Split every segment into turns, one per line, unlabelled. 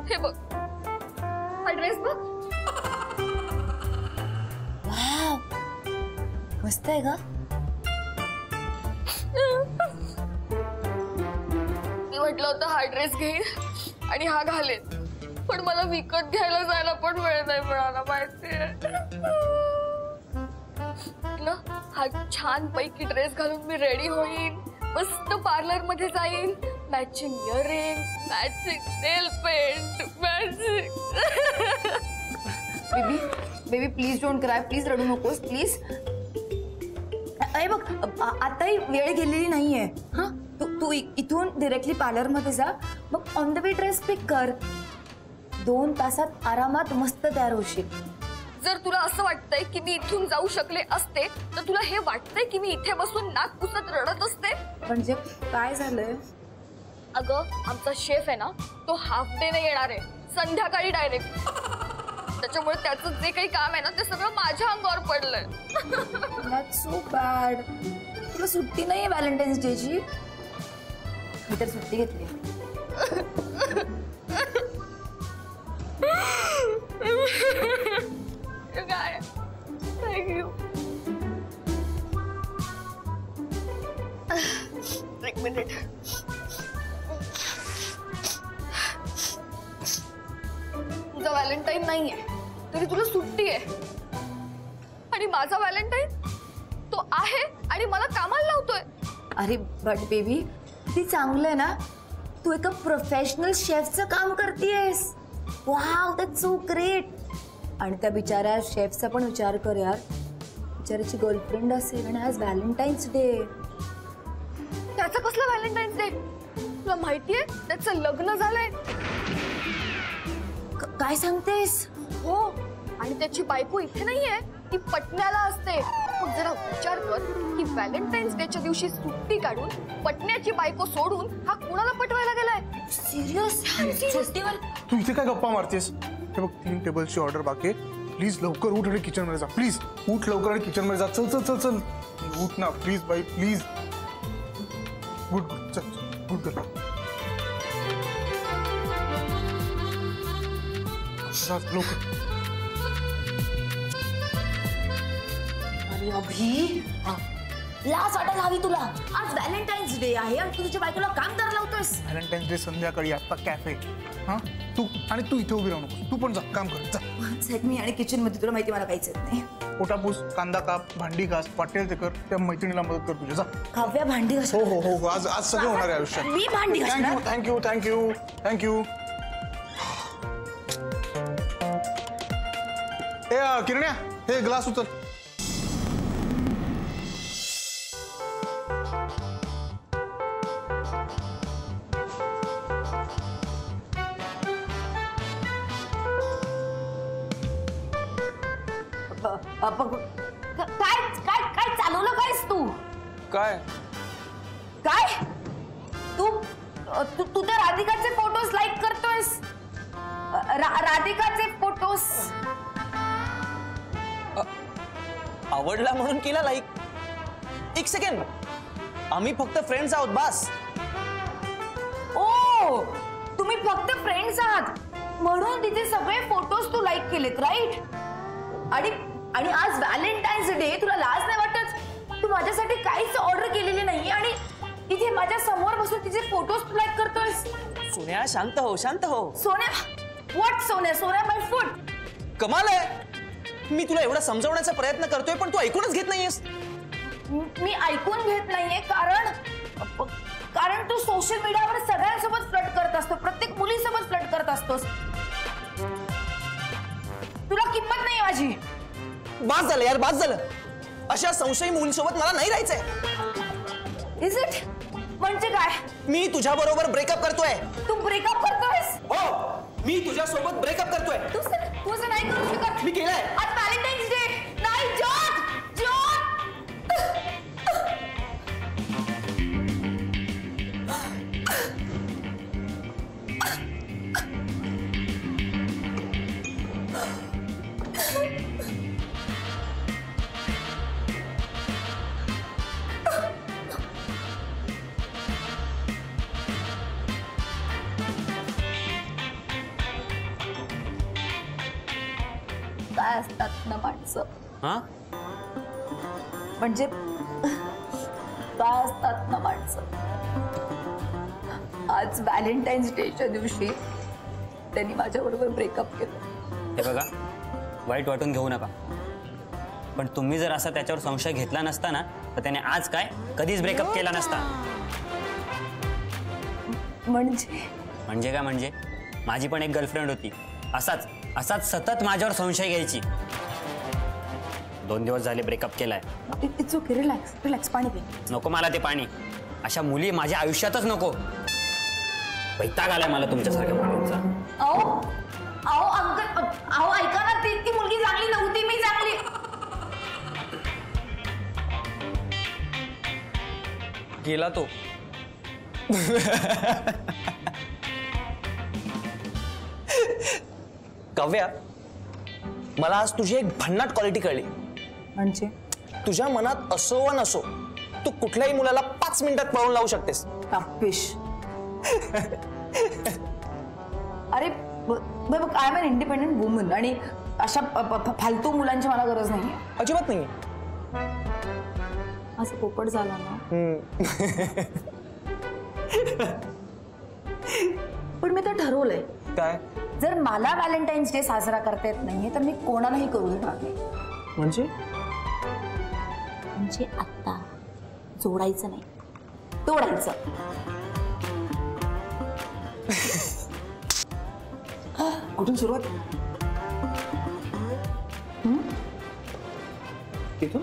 हे बघ, हा ड्रेस बघ.
वाव, मस्त आहे का?
मी म्हटलं होतं हा ड्रेस घेईन आणि हा घालेन, पण मला विकत घ्यायला जायला पण वेळ नाही मिळाला माहितीये ना. हा छान पैकी ड्रेस घालून मी रेडी होईन, मस्त पार्लर मध्ये जाईन, matching earring, matching nail paint, matching.
Baby baby please don't cry, please रडू नकोस प्लीज. अरे बघ, आताही वेळ गेलेली नाहीये. हा, तू इथून डिरेक्टली पार्लर मध्ये जा, मग ऑन द वे ड्रेस पिक कर. 2 तासात आरामात मस्त तयार होशील.
जर तुला असं वाटतंय की मी इथून जाऊ शकले असते, तर तुला हे वाटतंय की मी इथे बसून नाक पुसत रडत असते?
म्हणजे काय झालंय?
अगं, आमचा शेफ आहे ना, तो हाफ डे ने येणार आहे, संध्याकाळी डायरेक्ट. त्याच्यामुळे त्याचं जे काही काम आहे ना, ते सगळं माझ्या अंगावर पडलंय.
That's so bad. तुला सुट्टी नाहीये व्हॅलेंटाईन्स डेची? मी तर सुट्टी घेतली.
काय? थँक्यू. एक मिनिट. तुझा व्हॅलेंटाईन नाहीये तरी तुला सुट्टी आहे, आणि माझा व्हॅलेंटाईन तो आहे आणि मला कामाला लावतोय.
अरे बट बेबी, किती चांगलं आहे ना, तू एका प्रोफेशनल शेफचं काम करतेयस. Wow, that's so great. आणि त्या बिचाऱ्या शेफचा पण विचार कर यार, बिचाऱ्याची गर्लफ्रेंड असेल आणि आज व्हॅलेंटाईन्स डे.
त्याचा कसला व्हॅलेंटाईन्स डे? तुला माहितीये त्याचं लग्न झालंय.
काय सांगतेस?
हो, आणि त्याची बायको इथे नाहीये, ती पटण्याला असते. मग जरा विचार कर की व्हॅलेंटाईन्स डेच्या दिवशी सुट्टी काढून पटण्याची बायको सोडून हा कुणाला पटवायला गेलाय?
सिरियस? सुट्टीवर?
तू इथे काय गप्पा मारतेस? हे बघ, 3 टेबलची ऑर्डर बाकी आहे. प्लीज लवकर उठ आणि किचन मध्ये जा. प्लीज उठ लवकर आणि किचन मध्ये जा. चल चल चल चल, उठ ना प्लीज बाई, प्लीज. गुड गुड, चल गुड गर्ल. लवकर.
अरे अभि, लाज वाटायला हवी तुला. आज व्हॅलेंटाईन्स डे आहे आणि तू तुझ्या बायकोला काम करायला लावतोयस.
व्हॅलेंटाईन्स डे संध्याकाळी आता कॅफे. हा, तू इथे उभी राहू नको. तू पण जा, काम कर जा.
मी आणि किचन मध्ये, तुला माहिती मला काहीच येत नाही.
पोटापूस, कांदा काप, भांडी घास, वाटेल ते कर. त्या मैत्रिणीला मदत कर तुझ्या. जा.
काव्या भांडी घास.
हो हो हो, आज सगळं होणार आहे आयुष्यात.
मी भांडी घासणार.
Thank you thank you thank you thank you. हे किरण्या, हे ग्लास उचल.
काय काय काय चालवलं कायस तू?
काय
काय तू तू तू तर राधिकाचे फोटोज लाईक करतोयस. राधिकाचे फोटोज
आवडला म्हणून केला लाईक. एक सेकंड, आम्ही फक्त फ्रेंड्स आहोत बस.
ओ, तुम्ही फक्त फ्रेंड्स आहात म्हणून तिथे सगळे फोटोज तू लाईक केलेत, राईट? आणि आज व्हॅलेंटाईन्स डे, तुला लाज नाही वाटत? तू माझ्यासाठी काहीच ऑर्डर केलेली नाही आणि इथे माझ्या समोर बसून तिचे फोटोज तू लाईक करतोयस.
सोन्या, शांत हो शांत हो.
सोन्या? व्हॉट सोन्या? सोन्या माय फूड.
कमाल आहे. मी तुला एवढा समजावण्याचा प्रयत्न करतोय पण तू ऐकूनच घेत नाहीयेस.
मी ऐकून घेत नाहीये कारण तू सोशल मीडियावर सगळ्यांसोबत फ्लर्ट करत असतो, प्रत्येक मुलीसोबत फ्लर्ट करत असतोस. तुला किंमत नाही माझी.
बास झालं यार, बास झालं. अशा संशयी मुलीसोबत मला नाही राहायचंय.
Is it? म्हणजे काय?
मी तुझ्या बरोबर ब्रेकअप करतोय.
तू ब्रेकअप करतोयस?
हो, मी तुझ्या सोबत ब्रेकअप करतोय.
तू असं नाही करू शकत.
मी केलंय.
आज व्हॅलेंटाईन्स डे नाही. जॉन, काय असतात ना माणसं,
हा
म्हणजे काय असतात ना माणसं. आज व्हॅलेंटाईन्स डेच्या दिवशी त्यांनी माझ्याबरोबर ब्रेकअप केलं.
हे बघा, वाईट वाटून घेऊ नका, पण तुम्ही जर असा त्याच्यावर संशय घेतला नसता ना तर त्याने आज काय कधीच ब्रेकअप केला नसता. म्हणजे काय म्हणजे, माझी पण एक गर्लफ्रेंड होती, असाच सतत माझ्यावर संशय घ्यायची. 2 दिवस झाले ब्रेकअप केलाय.
इट्स ओके, रिलॅक्स रिलॅक्स, पाणी पे.
नको मला ते पाणी. अशा मुली माझ्या आयुष्यातच नको. वैताग आलाय मला तुमच्यासारख्या मुलींचा.
अहो अंकल, अहो ऐका ना, ती मुलगी चांगली नव्हती, मी चांगली.
गेला तो.
काव्या, मला आज तुझी एक भन्नाट क्वालिटी कळली.
म्हणजे
तुझ्या मनात असो वा नसो, तू कुठल्याही मुलाला 5 मिनिटात पळून लावू शकतेस.
टप्पिश. अरे I am an independent woman आणि अशा फालतू मुलांची मला गरज नाही.
अजिबात नाही.
असं पोपट झाला ना. पण मी तर ठरवलंय,
काय
जर मला व्हॅलेंटाईन्स डे साजरा करता येत नाहीये तर मी कोणालाही करू देणार नाही.
म्हणजे
आता जोडायचं नाही, तोडायचं.
कुठून सुरुवात? तिथून.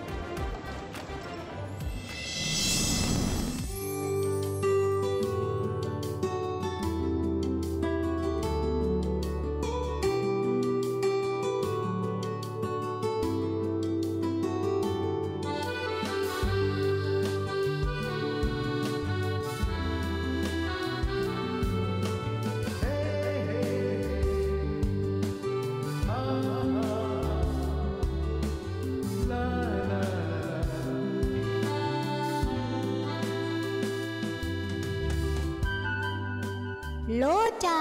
लोचा.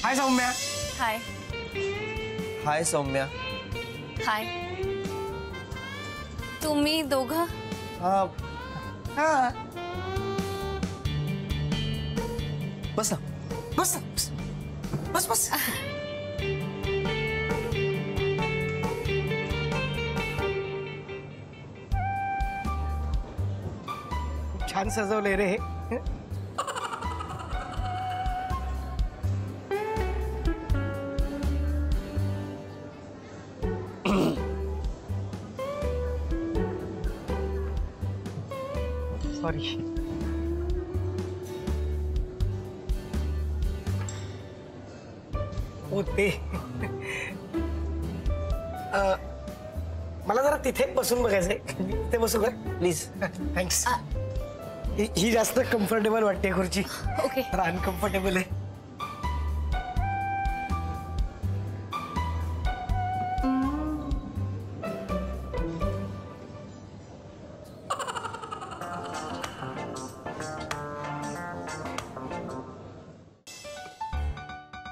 हाय सौम्या.
हाय.
हाय सौम्या.
हाय. तुम्ही दोघं?
बस बस बस बस. छान सजवले रे. सॉरी. हो ते मला जरा तिथे बसून बघायचंय. ते बसू का प्लीज? थँक्स. ही जास्त कम्फर्टेबल वाटते खुर्ची.
ओके.
जरा अनकम्फर्टेबल आहे.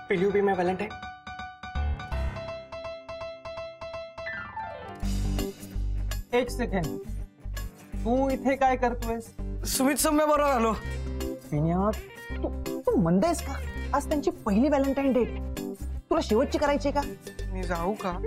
Will you be my Valentine?
एक सेकंड, तू इथे काय करतोयस?
सुमित सौम्या बरोबर आलो.
विनया, तू मंद आहेस का? आज त्यांची पहिली व्हॅलेंटाईन डेट, तुला शेवटची करायची का?
मी जाऊ का?